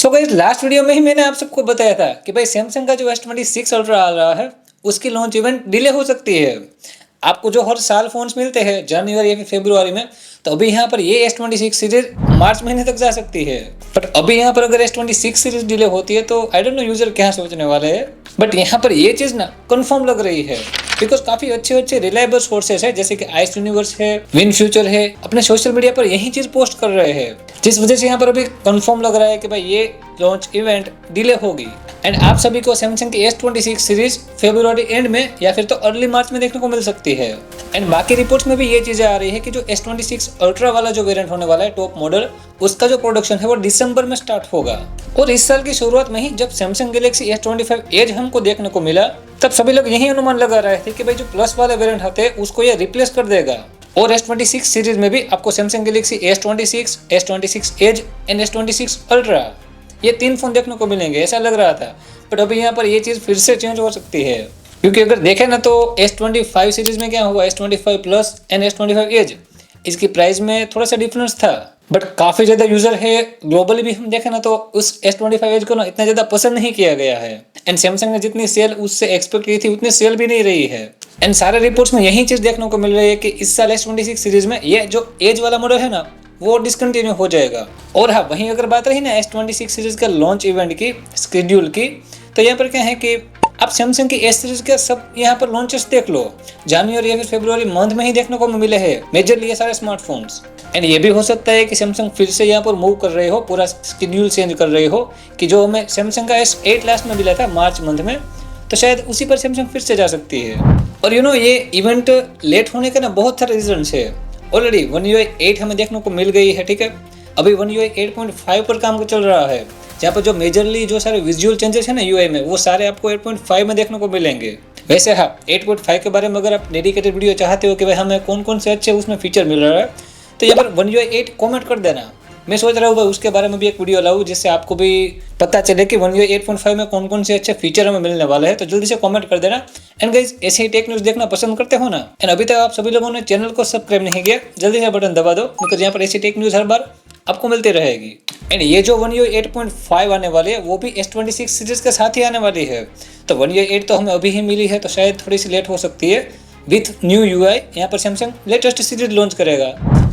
So guys last video में ही मैंने आप सबको बताया था कि भाई सैमसंग का जो S26 अल्ट्रा आ रहा है उसकी लॉन्च इवेंट डिले हो सकती है। आपको जो हर साल फोन्स मिलते हैं जनवरी या फिर फरवरी में, तो अभी यहाँ पर ये S26 सीरीज मार्च महीने तक जा सकती है। बट अभी यहाँ पर अगर S26 सीरीज डिले होती है तो आई डोंट नो यूजर क्या सोचने वाले हैं। बट यहाँ पर ये चीज ना कंफर्म लग रही है बिकॉज काफी अच्छे रिलायबल सोर्सेस है जैसे कि आइस यूनिवर्स है, विन फ्यूचर है, अपने सोशल मीडिया पर यही चीज पोस्ट कर रहे हैं, जिस वजह से यहाँ पर अभी कंफर्म लग रहा है कि भाई ये लॉन्च इवेंट डिले होगी। एंड आप सभी को सैमसंग की S26 सीरीज फरवरी एंड में या फिर तो अर्ली मार्च में देखने को मिल सकती है। एंड बाकी रिपोर्ट्स में भी ये चीजें आ रही है कि जो S26 अल्ट्रा वाला जो वेरिएंट होने वाला है टॉप मॉडल, उसका जो प्रोडक्शन है वो दिसंबर में स्टार्ट होगा। और इस साल की शुरुआत में ही जब सैमसंग गैलेक्सी S25 एज हमको देखने को मिला तब सभी लोग यही अनुमान लगा रहे थे कि भाई जो प्लस वाले वेरिएंट होते हैं उसको ये रिप्लेस कर देगा। और S26 सीरीज में भी आपको Samsung Galaxy S26, S26 edge and S26 ultra ये 3 फोन देखने को मिलेंगे ऐसा लग रहा था। बट अभी यहाँ पर ये चीज़ फिर से चेंज हो सकती है क्योंकि अगर देखें ना तो S25 सीरीज में क्या हुआ, S25 plus and S25 edge इसकी प्राइस में थोड़ा सा डिफरेंस था। बट काफ़ी ज़्यादा यूज़र है, ग्लोबली भी हम देखें ना तो उस S25 एज को ना इतना ज़्यादा पसंद नहीं किया गया है। एंड सैमसंग ने जितनी सेल उससे एक्सपेक्ट की थी उतनी सेल भी नहीं रही है। एंड सारे रिपोर्ट्स में यही चीज़ देखने को मिल रही है कि इस साल S26 सीरीज में ये जो एज वाला मॉडल है ना वो डिसकंटिन्यू हो जाएगा। और हाँ, वहीं अगर बात रही ना S26 सीरीज का लॉन्च इवेंट की शेड्यूल की, तो यहाँ पर क्या है कि आप सैमसंग की एस सीरीज के सब यहाँ पर लॉन्चेस देख लो, जनवरी या फिर फरवरी मंथ में ही देखने को मिले हैं मेजरली ये सारे स्मार्टफोन्स। एंड ये भी हो सकता है कि सैमसंग फिर से यहाँ पर मूव कर रहे हो, पूरा शेड्यूल चेंज कर रहे हो कि जो हमें सैमसंग का S8 लास्ट में मिला था मार्च मंथ में, तो शायद उसी पर सैमसंग फिर से जा सकती है। और ये इवेंट लेट होने का ना बहुत सारे रीजन है। ऑलरेडी One UI 8 हमें देखने को मिल गई है, ठीक है। अभी One UI 8.5 पर काम चल रहा है जहाँ पर जो मेजरली जो सारे विजुअल चेंजेस है ना UI में वो सारे आपको 8.5 में देखने को मिलेंगे। वैसे हाँ, 8.5 के बारे में अगर आप डेडिकेटेड वीडियो चाहते हो कि भाई हमें कौन कौन से अच्छे उसमें फीचर मिल रहा है तो यहाँ पर One UI 8 कॉमेंट कर देना। मैं सोच रहा हूँ भाई उसके बारे में भी एक वीडियो लाऊं जिससे आपको भी पता चले कि One UI 8.5 में कौन कौन से अच्छे फीचर हमें मिलने वाले हैं। तो जल्दी से कमेंट कर देना। एंड गाइस ऐसे ही टेक न्यूज़ देखना पसंद करते हो ना, एंड अभी तक आप सभी लोगों ने चैनल को सब्सक्राइब नहीं किया, जल्दी से बटन दबा दो बिकॉज यहाँ पर ऐसी टेक न्यूज़ हर बार आपको मिलती रहेगी। एंड ये जो One UI 8.5 आने वाली है वो भी S26 सीरीज के साथ ही आने वाली है। तो One UI 8 तो हमें अभी ही मिली है तो शायद थोड़ी सी लेट हो सकती है। विथ न्यू UI यहाँ पर सैमसंग लेटेस्ट सीरीज लॉन्च करेगा।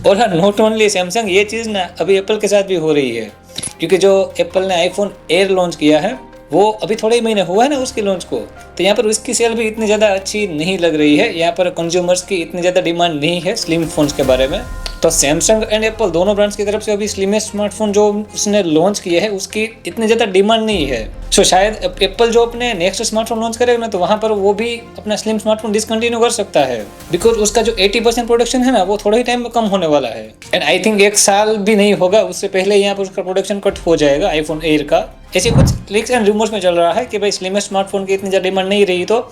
और हाँ, नॉट ओनली सैमसंग, ये चीज़ ना अभी एप्पल के साथ भी हो रही है क्योंकि जो एप्पल ने आईफोन एयर लॉन्च किया है वो अभी थोड़े ही महीने हुआ है ना उसकी लॉन्च को, तो यहाँ पर उसकी सेल भी इतनी ज़्यादा अच्छी नहीं लग रही है। यहाँ पर कंज्यूमर्स की इतनी ज़्यादा डिमांड नहीं है स्लिम फोन्स के बारे में। तो सैमसंग एंड एप्पल दोनों ब्रांड्स की तरफ से अभी स्लिमेस्ट स्मार्टफोन जो उसने लॉन्च किए हैं उसकी इतनी ज़्यादा डिमांड नहीं है। सो शायद एप्पल जो अपने नेक्स्ट स्मार्टफोन लॉन्च करेगा ना तो वहाँ पर वो भी अपना स्लिम स्मार्टफोन डिसकंटिन्यू कर सकता है बिकॉज उसका जो 80% प्रोडक्शन है ना वो थोड़े ही टाइम में कम होने वाला है। एंड आई थिंक 1 साल भी नहीं होगा उससे पहले यहाँ पर उसका प्रोडक्शन कट हो जाएगा आईफोन एयर का। ऐसे कुछ लीक्स एंड रूमर्स में चल रहा है कि भाई स्लिमेस्ट स्मार्टफोन की इतनी ज़्यादा डिमांड नहीं रही तो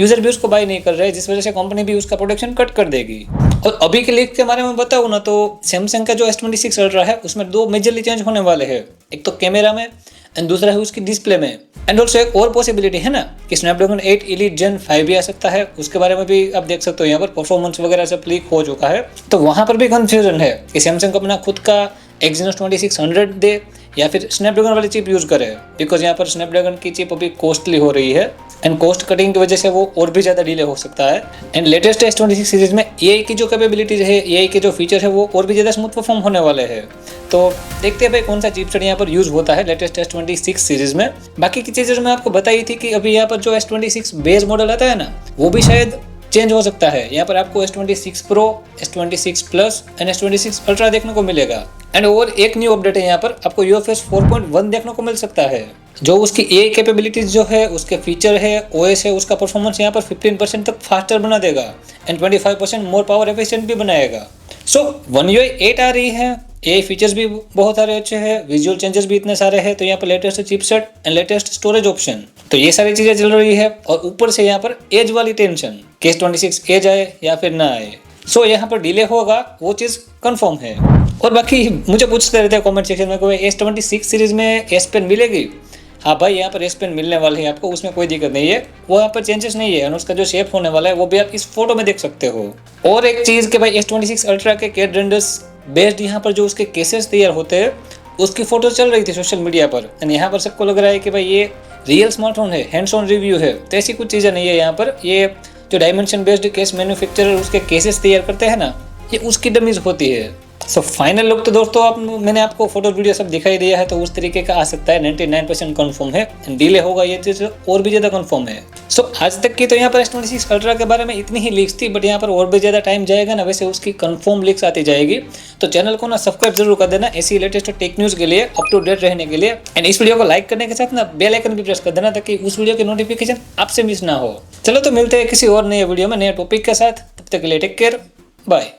यूजर भी उसको बाय नहीं कर रहे, जिस वजह से कंपनी भी उसका प्रोडक्शन कट कर देगी। और अभी के लीक के बारे में बताऊँ ना तो सैमसंग का जो S26 अल्ट्रा है उसमें 2 मेजरली चेंज होने वाले हैं, एक तो कैमरा में एंड दूसरा है उसकी डिस्प्ले में। एंड ऑल्सो एक और पॉसिबिलिटी है ना कि स्नैपड्रैगन 8 एलीट Gen 5 भी आ सकता है, उसके बारे में भी आप देख सकते हो। यहाँ पर परफॉर्मेंस वगैरह सब लीक हो चुका है तो वहाँ पर भी कंफ्यूजन है कि सैमसंग अपना खुद का Exynos 2600 दे या फिर स्नैपड्रैगन वाली चिप यूज़ करे बिकॉज यहाँ पर स्नैपड्रैगन की चिप अभी कॉस्टली हो रही है एंड कॉस्ट कटिंग की वजह से वो और भी ज़्यादा डिले हो सकता है। एंड लेटेस्ट S26 सीरीज में AI की जो कैपेबिलिटीज है, AI के जो फीचर है वो और भी ज़्यादा स्मूथ परफॉर्म होने वाले हैं। तो देखते हैं भाई कौन सा चिपसेट यहाँ पर यूज़ होता है लेटेस्ट S26 सीरीज में। बाकी की चीज़ें मैं आपको बताई थी कि अभी यहाँ पर जो S26 बेस मॉडल आता है ना वो भी शायद चेंज हो सकता है। यहाँ पर आपको S26 Pro, S26 Plus and S26 Ultra देखने को मिलेगा। एंड और एक न्यू अपडेट है, यहाँ पर आपको UFS 4.1 देखने को मिल सकता है जो उसकी AI कैपेबिलिटीज जो है, उसके फीचर है, OS है, उसका परफॉर्मेंस यहाँ पर 15% तक फास्टर बना देगा एंड 25% मोर पावर एफिशिएंट भी बनाएगा। सो One UI 8 आ रही है, AI फीचर्स भी बहुत सारे अच्छे हैं, विजुअल चेंजेस भी इतने सारे हैं, तो यहाँ पर latest chipset and latest storage option, तो ये सारी चीज़ें चल रही है। और ऊपर से यहाँ पर एज वाली टेंशन कि S26 एज आए या फिर ना आए। सो यहाँ पर डिले होगा वो चीज़ कंफर्म है। और बाकी मुझे पूछते रहते हैं कमेंट सेक्शन में कि S26 सीरीज में S Pen मिलेगी। हाँ भाई, यहाँ पर S Pen मिलने वाली है आपको, उसमें कोई दिक्कत नहीं है, वो यहाँ पर चेंजेस नहीं है। और उसका जो शेप होने वाला है वो भी आप इस फोटो में देख सकते हो। और एक चीज़ कि भाई S26 अल्ट्रा के कैट रेंडर्स बेस्ड यहाँ पर जो उसके केसेस तैयार होते हैं उसकी फोटो चल रही थी सोशल मीडिया पर, एंड यहाँ पर सबको लग रहा है कि भाई ये रियल स्मार्टफोन है, हैंड्स ऑन रिव्यू है। तो ऐसी कुछ चीज़ें नहीं है यहाँ पर। ये जो डायमेंशन बेस्ड केस मैन्युफैक्चरर उसके केसेस तैयार करते हैं ना, ये उसकी डमीज होती है। सो फाइनल लुक तो दोस्तों मैंने आपको फोटो वीडियो सब दिखाई दिया है, तो उस तरीके का आ सकता है। 99% कंफर्म है, डिले होगा ये चीज़ और भी ज़्यादा कंफर्म है। सो आज तक की तो यहाँ पर S26 अल्ट्रा के बारे में इतनी ही लीक्स थी, बट यहाँ पर और भी ज़्यादा टाइम जाएगा ना, वैसे उसकी कंफर्म लीक्स आती जाएगी। तो चैनल को ना सब्सक्राइब जरूर कर देना ऐसी लेटेस्ट टेक न्यूज़ के लिए, अप टू डेट रहने के लिए। एंड इस वीडियो को लाइक करने के साथ ना बेल आइकन भी प्रेस कर देना, ताकि उस वीडियो की नोटिफिकेशन आपसे मिस ना हो। चलो तो मिलते हैं किसी और नए वीडियो में नए टॉपिक के साथ, तब तक के लिए टेक केयर, बाय।